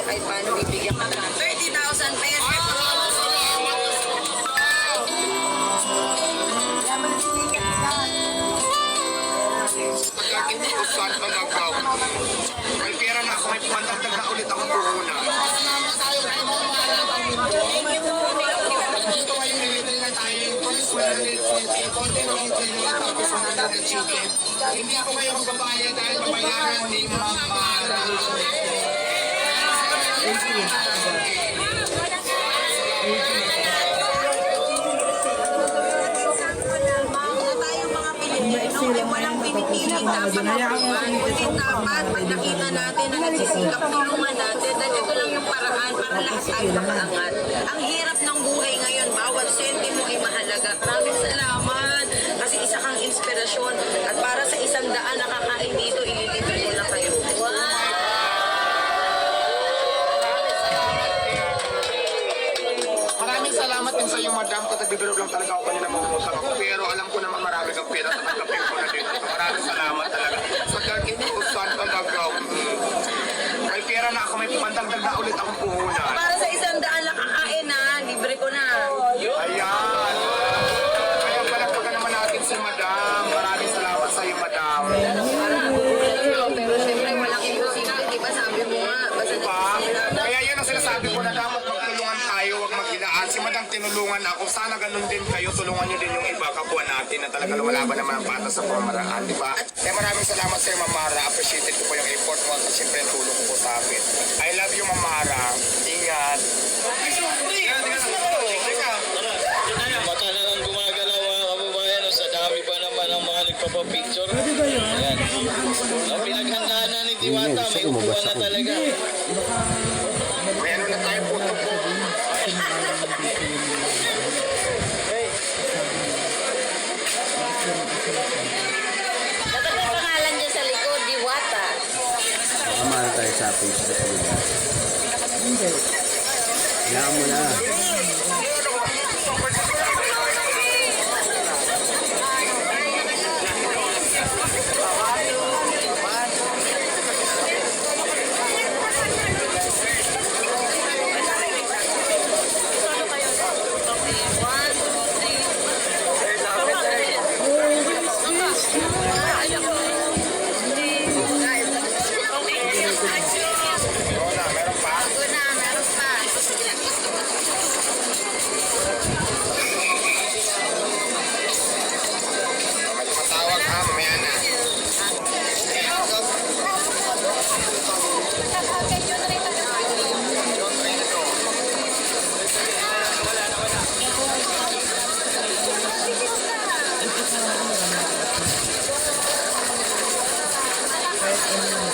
kahit paano bibigyan ka ng 30,000 pesos. Hindi ko saan magagaw. May pera na ako, may pantagdag na ulit akong puhunan. Ito ngayon nilitay na tayo yung first 150, konti lang yung kailangan tapos 100 chicken. Hindi ako ngayon magbabayad dahil babayaran ni Mama. Walang pinipiling dapat kundi dapat pag nakita natin na nagsisikap tulungan natin dahil ito lang yung paraan para lahat tayo makaangat. Ang hirap ng buhay ngayon, bawat sentimo ay mahalaga. Maraming salamat kasi isa kang inspirasyon at para sa 100 nakakain dito, ililibre ko na kayo. Wow! Maraming salamat din sa iyo, madam. Katagbibiro lang talaga ako kanina mamumutang ako. Pero alam ko naman marami kang pera sa tatlapin ko na dito. Maraming salamat talaga. Pagkat hindi ko saan magagaw. May pera na ako, may pantagdag na ulit akong puhunan. Para sa 100 nakakain na, libre ko na. Ayan. Kaya palagpagan naman natin si madam. Maraming salamat sa iyo, madam. Pero syempre, walang imposible, di ba? Sabi mo nga, basta Diba? Kaya yun ang sinasabi ko na dapat magtulungan tayo, huwag maghilaan. Si madam tinulungan ako. Sana ganun din kayo. Tulungan nyo din yung iba, kapwa natin na talaga lumalaban naman ang patas sa pamaraan. Diba? Kaya maraming salamat sa iyo, Mamara. Appreciated ko po yung effort mo at siyempre tulong po sa amin. I love you, Mamara. Ingat. Mata na lang gumagalaw mga kababayan, sa dami pa naman ang mga nagpapapicture. Ayan. Ang pinaghandaan na ni Diwata, may upuan na talaga. Meron na tayo po. Dapat may pangalan dyan sa likod, Diwata. Tama na tayo sa Facebook. Hindi. Hayaan mo na. Thank you.